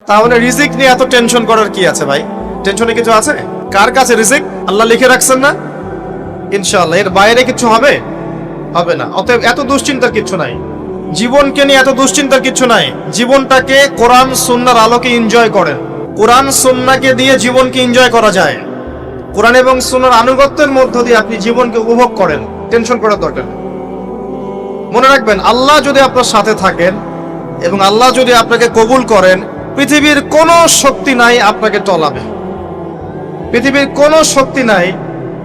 তাহলে রিজিক নিয়ে এত টেনশন করার কি আছে ভাই? টেনশনে কিছু আছে? কার কাছে রিজিক? আল্লাহ লিখে রাখছেন না? ইনশাআল্লাহ এর বাইরে কিছু হবে না। অতএব এত দুশ্চিন্তার কিছু নাই, জীবনকে নিয়ে এত দুশ্চিন্তার কিছু নাই। জীবনটাকে কোরআন সুন্নাহর আলোকে এনজয় করেন। কোরআন সুন্নাহকে দিয়ে জীবনকে এনজয় করা যায়। কোরআন এবং সুন্নাহর আনুগত্যের মধ্য দিয়ে আপনি জীবনকে উপভোগ করেন, টেনশন করার দরকার নেই। মনে রাখবেন, আল্লাহ যদি আপনার সাথে থাকেন এবং আল্লাহ যদি আপনাকে কবুল করেন, পৃথিবীর কোনো শক্তি নাই আপনাকে টলাবে। পৃথিবীর কোনো শক্তি নাই,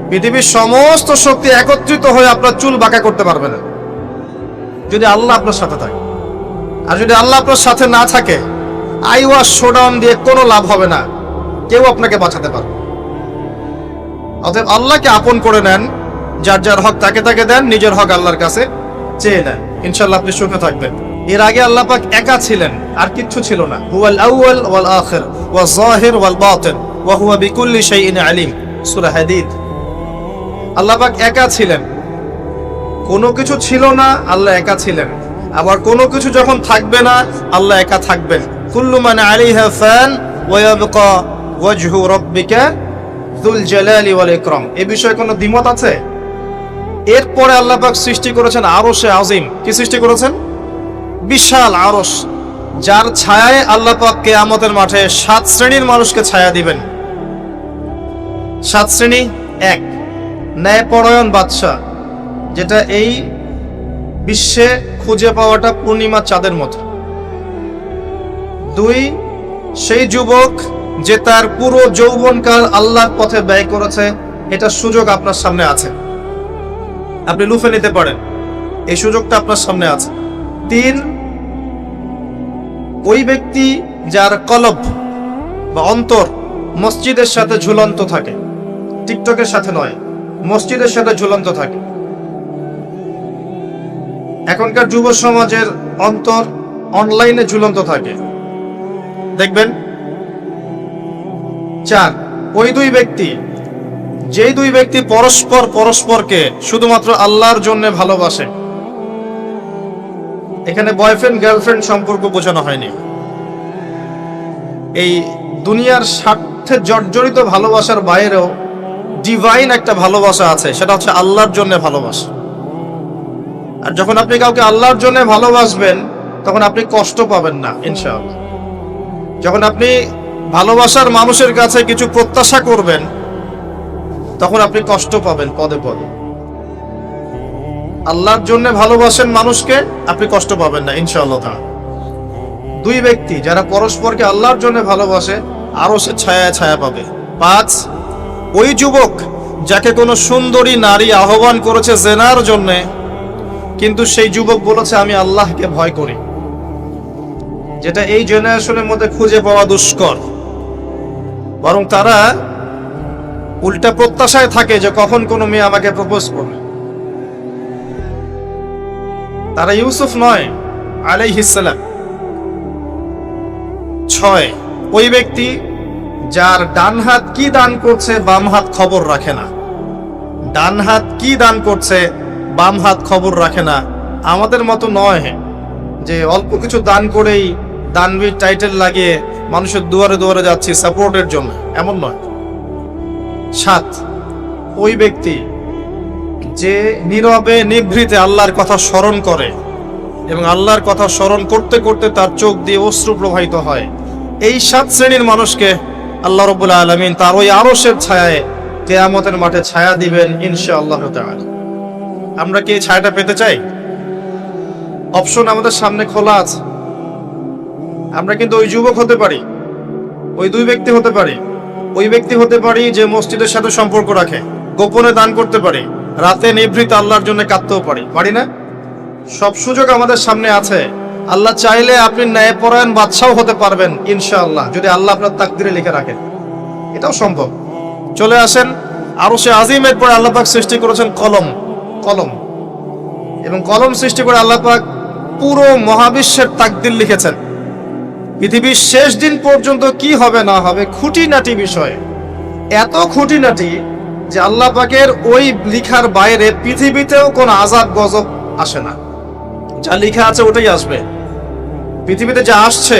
পৃথিবীর সমস্ত শক্তি একত্রিত হয়ে আপনার চুল বাঁকা করতে পারবে না, যদি আল্লাহ আপনার সাথে থাকে। আর যদি আল্লাহ আপনার সাথে না থাকে, আইওয়াস শোডাউন দিয়ে কোনো লাভ হবে না, কেউ আপনাকে বাঁচাতে পারবে। অতএব আল্লাহকে আপন করে নেন, যার যার হক তাকে তাকে দেন, নিজের হক আল্লাহর কাছে চেয়ে নেন, ইনশাআল্লাহ আপনি সুখে থাকবেন। এর আগে আল্লাহ পাক একা ছিলেন, আর কিচ্ছু ছিল না। হুয়াল আউয়াল ওয়াল আখির ওয়াজ যাহির ওয়াল বাতিন ওয়া হুয়া বিকুল্লি শাইইন আলিম, সূরা হাদীদ। আল্লাহ পাক একা ছিলেন, কোনো কিছু ছিল না, আল্লাহ একা ছিলেন। আবার কোনো কিছু যখন থাকবে না, আল্লাহ একা থাকবেন। কুল্লু মান আলাইহা ফান ওয়া ইয়াবকা ওয়াজহু রাব্বিকা যুল জালালি ওয়াল ইকরাম। এই বিষয়ে কোনো দ্বিমত আছে? এরপরে আল্লাহ পাক সৃষ্টি করেছেন আরশে আজিম। কি সৃষ্টি করেছেন? বিশাল আরশ, যার ছায়ায় আল্লাহ পাক কিয়ামতের মাঠে 7 শ্রেণীর মানুষকে ছায়া দিবেন। 7 শ্রেণী: 1, ন্যায়পরায়ণ বাদশা, যেটা এই বিশ্বে খুঁজে পাওয়াটা পূর্ণিমা চাঁদের মতো। 2, সেই যুবক যে তার পুরো যৌবনকাল আল্লাহর পথে ব্যয় করেছে, এটা সুযোগ আপনার সামনে আছে, আপনি লুফে নিতে পারেন, এই সুযোগটা আপনার সামনে আছে। 3, ওই ব্যক্তি যার কলব বা অন্তর মসজিদের সাথে ঝুলন্ত থাকে, টিকটকের সাথে নয়, মসজিদের সাথে ঝুলন্ত থাকে। এখনকার যুব সমাজের অন্তর অনলাইনে ঝুলন্ত থাকে, দেখবেন। 4, ওই যেই দুই ব্যক্তি পরস্পরকে শুধুমাত্র আল্লাহর জন্য ভালোবাসে। এখানে বয়ফ্রেন্ড গার্লফ্রেন্ড সম্পর্ক বোঝানো হয়নি, এই দুনিয়ার স্বার্থে জর্জরিত ভালোবাসার বাইরেও ডিভাইন একটা ভালোবাসা আছে, সেটা হচ্ছে আল্লাহর জন্য ভালোবাসা। আর যখন আপনি কাউকে আল্লাহর জন্য ভালোবাসবেন, তখন আপনি কষ্ট পাবেন না ইনশাআল্লাহ। যখন আপনি ভালোবাসার মানুষের কাছে কিছু প্রত্যাশা করবেন, তখন আপনি কষ্ট পাবেন পদে পদে। আল্লাহর জন্য ভালোবাসেন মানুষকে, আপনি কষ্ট পাবেন না ইনশাআল্লাহ। 2 ব্যক্তি যারা পরস্পরকে আল্লাহর জন্য ভালোবাসে, আরো সে ছায়া পাবে। 5, ওই যুবক যাকে কোনো সুন্দরী নারী আহ্বান করেছে জেনার জন্য, কিন্তু সেই যুবক বলেছে আমি আল্লাহকে ভয় করি, যেটা এই জেনারেশনের মধ্যে খুঁজে পাওয়া দুষ্কর। বরং তারা উল্টা প্রত্যাশায় থাকে যে কখন কোনো মেয়ে আমাকে প্রপোজ করবে। তারা ইউসুফ নয় আলাইহিস সালাম। 6, ওই ব্যক্তি যার ডান হাত কি দান করছে, বাম হাত খবর রাখে না। ডান হাত কি দান করছে, বাম হাত খবর রাখে না। আমাদের মতো নয় যে অল্প কিছু দান করেই দানবীর টাইটেল লাগিয়ে মানুষের দুয়ারে দুয়ারে যাচ্ছি সাপোর্টের জন্য, এমন নয়। 7, ওই ব্যক্তি যে নীরবে নিভৃতে আল্লাহর কথা স্মরণ করে এবং আল্লাহর কথা স্মরণ করতে করতে তার চোখ দিয়ে অশ্রু প্রবাহিত হয়। এই 7 শ্রেণীর মানুষকে আল্লাহ রাব্বুল আলামিন তার ওই আরশের ছায়ায় কিয়ামতের মাঠে ছায়া দিবেন ইনশাআল্লাহ তাআলা। আমরা কি এই ছায়াটা পেতে চাই? অপশন আমাদের সামনে খোলা আছে। আমরা কিন্তু ওই যুবক হতে পারি, ওই 2 ব্যক্তি হতে পারি, ওই ব্যক্তি হতে পারি যে মসজিদের সাথে সম্পর্ক রাখে, গোপনে দান করতে পারি, রাতে নিভৃত আল্লাহর জন্য কাঁদতেও পারি না? সব সুযোগ আমাদের সামনে আছে। আল্লাহ চাইলে আপনি ন্যায়পরায়ণ বাদশাও হতে পারবেন ইনশাআল্লাহ, যদি আল্লাহ আপনার তাকদিরে লিখে রাখেন, এটাও সম্ভব। চলে আসেন আরশে আজিমের পরে আল্লাহ পাক সৃষ্টি করেছেন কলম, এবং কলম সৃষ্টি করে আল্লাহ পাক পুরো মহাবিশ্বের তাকদির লিখেছেন। পৃথিবীর শেষ দিন পর্যন্ত কি হবে না হবে, খুঁটিনাটি বিষয়, এত খুঁটিনাটি যে আল্লাহ পাকের ওই লিখার বাইরে পৃথিবীতেও কোন আযাব গজব আসে না। যা লেখা আছে ওটাই আসবে। পৃথিবীতে যা আসছে,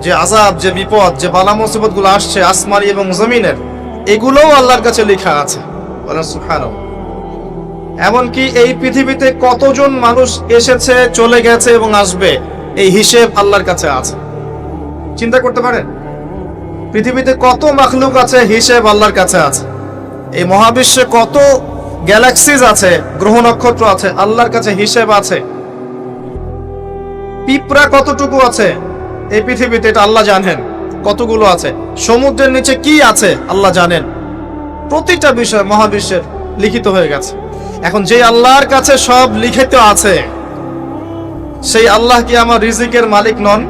যে আযাব, যে বিপদ, যে বালা মুসিবত গুলো আসছে আসমানি এবং জমিনের, এগুলোও আল্লাহর কাছে লেখা আছে। বলেন সুবহানাল্লাহ। এমনকি এই পৃথিবীতে কতজন মানুষ এসেছে, চলে গেছে এবং আসবে, এই হিসেব আল্লাহর কাছে আছে। চিন্তা করতে পারেন, পৃথিবীতে কত মাখলুক আছে, হিসেব আল্লাহর কাছে আছে। এই মহাবিশ্বে কত গ্যালাক্সিজ আছে, গ্রহ নক্ষত্র আছে, আল্লাহর কাছে হিসেব আছে। পিঁপড়া কতটুকু আছে এই পৃথিবীতে, এটা আল্লাহ জানেন কতগুলো আছে। সমুদ্রের নিচে কি আছে আল্লাহ জানেন। প্রতিটা বিষয় মহাবিশ্বের লিখিত হয়ে গেছে। এখন যে আল্লাহর কাছে সব লিখিত আছে, সেই আল্লাহ কি আমার রিজিকের মালিক নন?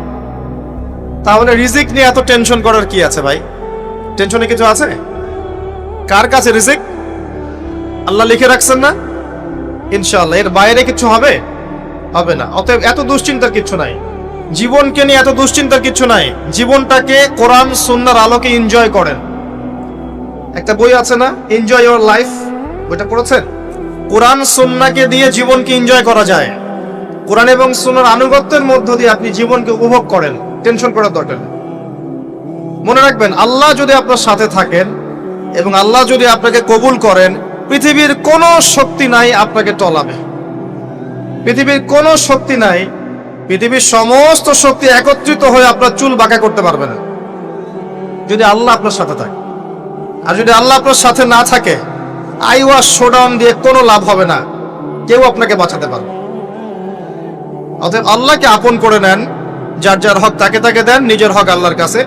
তাহলে রিজিক নিয়ে এত টেনশন করার কি আছে ভাই? টেনশনে কিছু আছে? কার কাছে রিজিক? আল্লাহ লিখে রাখছেন না? ইনশাআল্লাহ এর বাইরে কিছু হবে? হবে না। অতএব এত দুশ্চিন্তার কিছু নাই। জীবনকে নিয়ে এত দুশ্চিন্তার কিছু নাই। জীবনটাকে কোরআন সুন্নাহর আলোকে এনজয় করেন। একটা বই আছে না, এনজয় ইওর লাইফ, বইটা পড়েছেন? কোরআন সুন্নাহকে দিয়ে জীবনকে এনজয় করা যায়। কোরআন এবং সুন্নাহর আনুগত্যের মধ্য দিয়ে আপনি জীবনকে উপভোগ করেন। টেনশন করার দরকার নেই। মনে রাখবেন, আল্লাহ যদি আপনার সাথে থাকেন এবং আল্লাহ যদি আপনাকে কবুল করেন, পৃথিবীর কোনো শক্তি নাই আপনাকে টলাবে। পৃথিবীর কোনো শক্তি নাই, পৃথিবীর সমস্ত শক্তি একত্রিত হয়ে আপনার চুল বাঁকা করতে পারবে না, যদি আল্লাহ আপনার সাথে থাকে। আর যদি আল্লাহ আপনার সাথে না থাকে, আইওয়াস শোডাউন দিয়ে কোনো লাভ হবে না, কেউ আপনাকে বাঁচাতে পারবে। অতএব আল্লাহকে আপন করে নেন, যার যার হক তাকে তাকে দেন, নিজের হক আল্লাহর কাছে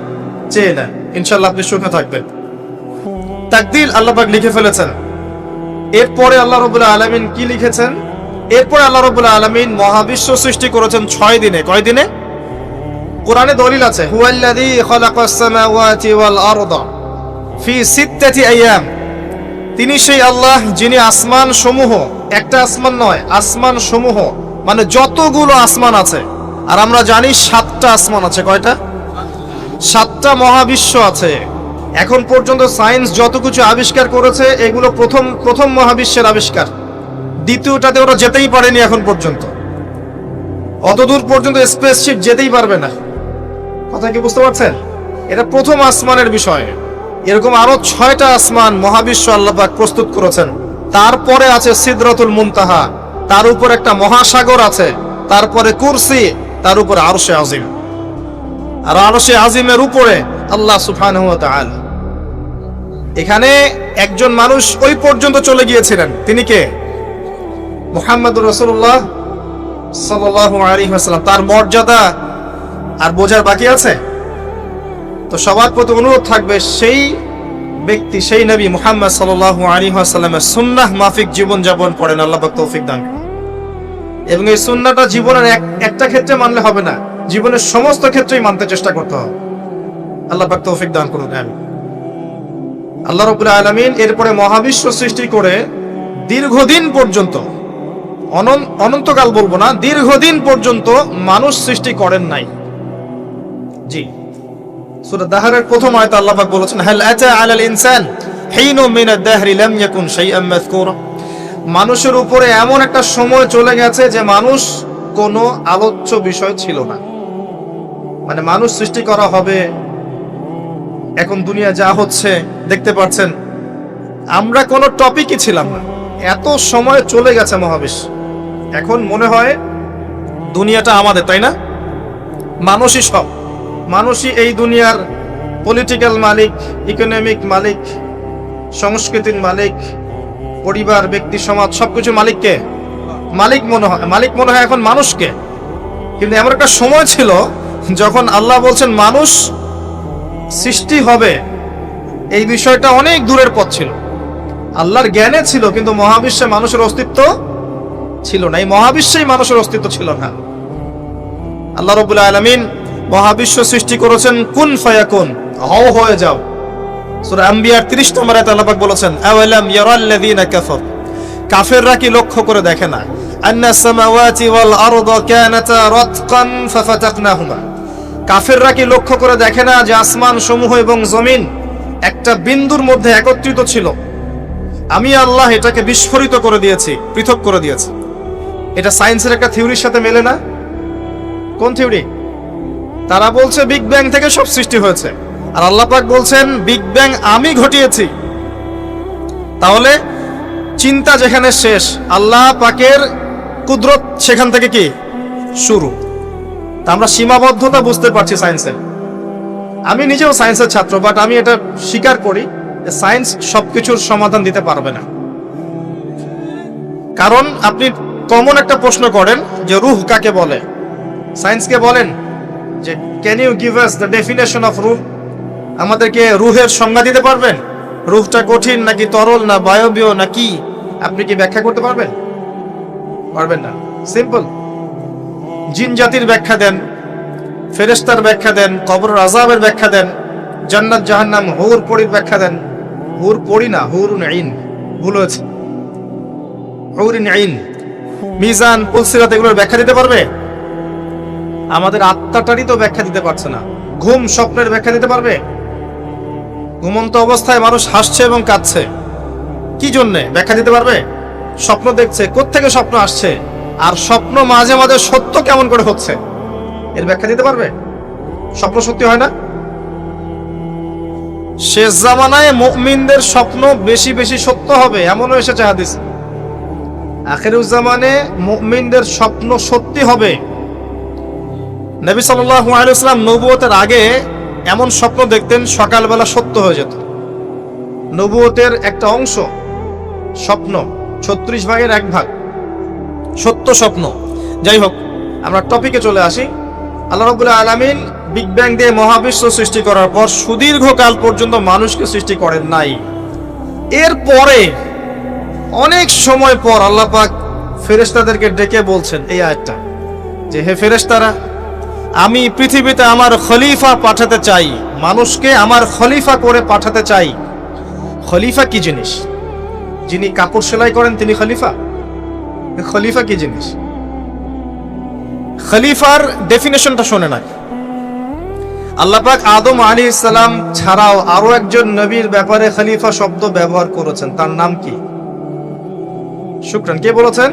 চেয়ে নেন, ইনশাআল্লাহ আপনি সুখে থাকবেন। তাকদীর আল্লাহ পাক লিখে ফেলেছেন। এরপরে আল্লাহ রাব্বুল আলামিন কি লিখেছেন? এরপরে আল্লাহ রাব্বুল আলামিন মহাবিশ্ব সৃষ্টি করেছেন 6 দিনে। কয় দিনে? কোরআনে দলিল আছে, হুয়াল্লাযী খালাকাস সামাওয়াতি ওয়াল আরদা ফি সিত্তাতি আইয়াম। তিনি সেই আল্লাহ যিনি আসমান সমূহ, একটা আসমান নয়, আসমান সমূহ মানে যতগুলো আসমান আছে, আর আমরা জানি 7টা আসমান আছে। কয়টা? 7টা মহাবিশ্ব আছে। এখন পর্যন্ত সায়েন্স যত কিছু আবিষ্কার করেছে, এগুলো প্রথম মহাবিশ্বের আবিষ্কার। দ্বিতীয়টাতে ওরা যেতেই পারেনি এখন পর্যন্ত। অতদূর পর্যন্ত স্পেসশিপ যেতেই পারবে না। কথা কি বুঝতে পারছেন? এটা প্রথম আসমানের বিষয়। এরকম আরো 6টা আসমান মহাবিশ্ব আল্লাহ পাক প্রস্তুত করেছেন। তারপরে আছে সিদরাতুল মুনতাহা, তার উপর একটা মহাসাগর আছে, তারপরে কুরসি, তার উপরে আরশে আজিম। আর আরশে আজিমের উপরে আল্লাহ সুবহানাহু ওয়া তাআলা। এখানে একজন মানুষ ওই পর্যন্ত চলে গিয়েছিলেন। তিনি কে? মুহাম্মদুর রাসূলুল্লাহ সাল্লাল্লাহু আলাইহি ওয়াসাল্লাম। তার মর্যাদা আর বোঝার বাকি আছে? তো সবার প্রতি অনুরোধ থাকবে, সেই ব্যক্তি, সেই নবী মুহাম্মদ সাল্লাল্লাহু আলাইহি ওয়াসাল্লামের সুন্নাহ মাফিক জীবন যাপন করেন। আল্লাহ পাক তৌফিক দান করুন। এবং এই সুন্নাহটা জীবনের একটা ক্ষেত্রে মানলে হবে না, জীবনের সমস্ত ক্ষেত্রেই মানতে চেষ্টা করতে হবে। আল্লাহ পাক তৌফিক দান করুন। আমিন। আল্লাহ রাব্বুল আলামিন এরপরে মহাবিশ্ব সৃষ্টি করে দীর্ঘদিন পর্যন্ত, অনন্তকাল বলবো না, দীর্ঘদিন পর্যন্ত মানুষ সৃষ্টি করেন নাই। জি, সূরা দাহরের প্রথম আয়াতে আল্লাহ পাক বলেছেন, হাল আতা আলাল ইনসান হিনুম মিনাদ দাহরি লাম ইয়াকুন শাইআম মাযকুরা। মানুষের উপরে এমন একটা সময় চলে গেছে যে মানুষ কোনো আলোচ্য বিষয় ছিল না। মানে মানুষ সৃষ্টি করা হবে, এখন দুনিয়া যা হচ্ছে দেখতে পাচ্ছেন, আমরা কোনো টপিকই ছিলাম না। এত সময় চলে গেছে মহাবিশ্ব। এখন মনে হয় দুনিয়াটা আমাদের, তাই না? মানুষই সব, মানুষই এই দুনিয়ার পলিটিক্যাল মালিক, ইকোনমিক মালিক, সংস্কৃতির মালিক, পরিবার, ব্যক্তি, সমাজ, সবকিছু মালিককে মালিক মনে হয় এখন মানুষকে। কিন্তু এমন একটা সময় ছিল যখন আল্লাহ বলছেন মানুষ সৃষ্টি হবে, এই বিষয়টা অনেক দূরের পথ ছিল। আল্লাহর জ্ঞানে ছিল, কিন্তু মহাবিশ্বে মানুষের অস্তিত্ব ছিল না। এই মহাবিশ্বেই মানুষের অস্তিত্ব ছিল না। আল্লাহ রাব্বুল আলামিন মহাবিশ্ব সৃষ্টি করেছেন কুন ফায়াকুন, হও হয়ে যাও। সূরা আম্বিয়ার 30 নম্বর আয়াতে আল্লাহ পাক বলেছেন, আওয়ালাম ইয়ারাল্লাযীনা কাফার, কাফেররা কি লক্ষ্য করে দেখে না, আন্নাস সামাওয়াতি ওয়াল আরদা কানাতা রাতকান ফাফাতাকনাহুমা, কাফেররা কি লক্ষ্য করে দেখে না যে আসমান সমূহ এবং জমিন একটা বিন্দুর মধ্যে একত্রিত ছিল, আমি আল্লাহ এটাকে বিস্ফোরিত করে দিয়েছি, পৃথক করে দিয়েছি। এটা সায়েন্সের একটা থিওরির সাথে মেলে না? কোন থিওরি? তারা বলছে বিগ ব্যাং থেকে সব সৃষ্টি হয়েছে, আর আল্লাহ পাক বলছেন বিগ ব্যাং আমি ঘটিয়েছি। তাহলে চিন্তা যেখানে শেষ, আল্লাহ পাকের কুদরত সেখান থেকে কি শুরু। তা আমরা সীমাবদ্ধতা বুঝতে পারছি সায়েন্সের। আমি নিজেও সায়েন্সের ছাত্র, বাট আমি এটা স্বীকার করি যে সায়েন্স সবকিছুর সমাধান দিতে পারবে না। কারণ আপনি কমন একটা প্রশ্ন করেন যে রূহ কাকে বলে, সায়েন্সকে বলেন যে can you give us the definition of রূহ, আমাদেরকে রূহের সংজ্ঞা দিতে পারবেন? রূহটা কঠিন নাকি তরল না বায়বীয় না কি, আপনি কি ব্যাখ্যা করতে পারবেন? পারবেন না। সিম্পল। জিন জাতির ব্যাখ্যা দেন, ফেরেশতার ব্যাখ্যা দেন, কবরের আযাবের ব্যাখ্যা দেন, জান্নাত জাহান্নাম হুর পরির ব্যাখ্যা দেন। হুর পরি না, হুরুন আইন, ভুল হয়েছে, হুরুন আইন। মিজান, পুলসিরাত এগুলোর ব্যাখ্যা দিতে পারবে? আমাদের আত্মাটারই তো ব্যাখ্যা দিতে পারছে না। ঘুম, স্বপ্নের ব্যাখ্যা দিতে পারবে? ঘুমন্ত অবস্থায় মানুষ হাসছে এবং কাঁদছে, কি জন্যে ব্যাখ্যা দিতে পারবে? স্বপ্ন দেখছে, কোত্থেকে স্বপ্ন আসছে, আর স্বপ্ন মাঝে মাঝে সত্য কেমন করে হচ্ছে, এর ব্যাখ্যা দিতে পারবে? স্বপ্ন সত্যি হয় না? শেষ জামানায় মুমিনদের স্বপ্ন বেশি বেশি সত্য হবে এমনও এসেছে হাদিস। আখিরুজ জামানে মুমিনদের স্বপ্ন সত্যি হবে। নবী সাল্লাল্লাহু আলাইহি ওয়াসাল্লাম নবুয়তের আগে এমন স্বপ্ন দেখতেন সকালবেলা সত্য হয়ে যেত। নবুয়তের একটা অংশ স্বপ্ন, 36 ভাগের 1 ভাগ সত্য স্বপ্ন। যাই হোক, আমরা টপিকে চলে আসি। আল্লাহ রাব্বুল আলামিন বিগ ব্যাং দিয়ে মহাবিশ্ব সৃষ্টি করার পর সুদীর্ঘকাল পর্যন্ত মানুষকে সৃষ্টি করেন নাই। এরপরে অনেক সময় পর আল্লাহ পাক ফেরেশতাদেরকে ডেকে বলছেন এই আয়াতটা, যে হে ফেরেশতারা, আমি পৃথিবীতে আমার খলিফা পাঠাতে চাই, মানুষকে আমার খলিফা করে পাঠাতে চাই। খলিফা কি জিনিস? যিনি কাপড় সেলাই করেন তিনি খলিফা? খলিফা কি জিনিস? খলিফার ডেফিনেশনটা শোনে না। আল্লাহ পাক আদম আলাইহিস সালাম ছাড়াও আরো একজন নবীর ব্যাপারে খলিফা শব্দ ব্যবহার করেছেন, তার নাম কি? শুকরান, কে বলেছেন?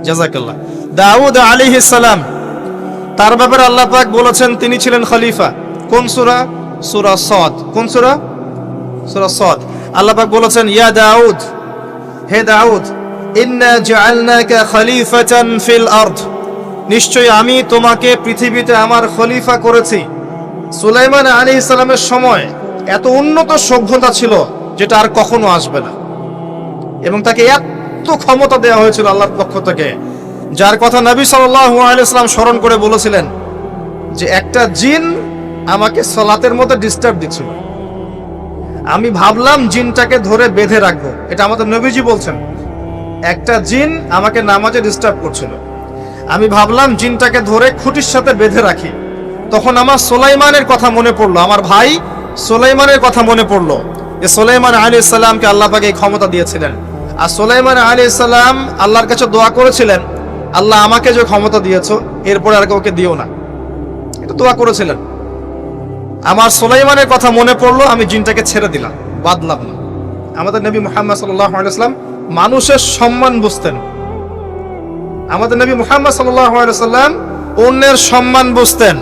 জাযাকাল্লাহ। দাউদ আলাইহিস সালাম, তার ব্যাপারে আল্লাহ পাক বলেছেন তিনি ছিলেন খলিফা। কোন সূরা? সূরা সাদ। কোন সূরা? সূরা সাদ। আল্লাহ পাক বলেছেন ইয়া দাউদ, হে দাউদ, ইন্না জাআলনাকা খলিফাতান ফিল আরদ, নিশ্চয়ই আমি তোমাকে পৃথিবীতে আমার খলিফা করেছি। সুলাইমান আলাইহিস সালামের সময় এত উন্নত সভ্যতা ছিল যেটা আর কখনো আসবে না, এবং তাকে এত ক্ষমতা দেওয়া হয়েছিল আল্লাহর পক্ষ থেকে, যার কথা নবী সাল্লাল্লাহু আলাইহি ওয়াসাল্লাম স্মরণ করে বলেছিলেন যে একটা জিন আমাকে সালাতের মধ্যে ডিস্টার্ব দিচ্ছিল, আমি ভাবলাম জিনটাকে ধরে বেঁধে রাখবো। এটা আমাদের নবীজি বলছেন, একটা জিন আমাকে নামাজে ডিস্টার্ব করছিল, আমি ভাবলাম জিনটাকে ধরে খুঁটির সাথে বেঁধে রাখি। তখন আমার সুলাইমানের কথা মনে পড়লো, আমার ভাই সুলাইমানের কথা মনে পড়লো যে সুলাইমান আলাইহিস সালামকে আল্লাহ পাক এই ক্ষমতা দিয়েছিলেন। আর সুলাইমান আলাইহিস সালাম আল্লাহর কাছে দোয়া করেছিলেন, আল্লাহ আমাকে যে ক্ষমতা দিয়েছো এরপরে আর কাউকে দিও না, এটা দোয়া করেছিলেন। আমার সুলাইমানের কথা মনে পড়লো, আমি জিনটাকে ছেড়ে দিলাম, বাদলাম না। আমাদের নবী মুহাম্মদ সাল্লাল্লাহু আলাইহি ওয়াসাল্লাম মানুষের সম্মান বুঝতেন। আমাদের নবী মুহাম্মদ সাল্লাল্লাহু আলাইহি ওয়াসাল্লাম অন্যের সম্মান বুঝতেন,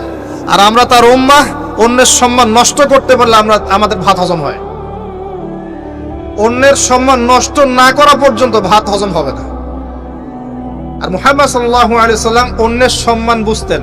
আর আমরা তার উম্মাহ অন্যের সম্মান নষ্ট করতে পারলে আমাদের ভাত হজম হয়। অন্যের সম্মান নষ্ট না করা পর্যন্ত ভাত হজম হবে না। আর মুহাম্মদ সাল্লাল্লাহু আলাইহি ওয়াসাল্লাম অন্যের সম্মান বুঝতেন।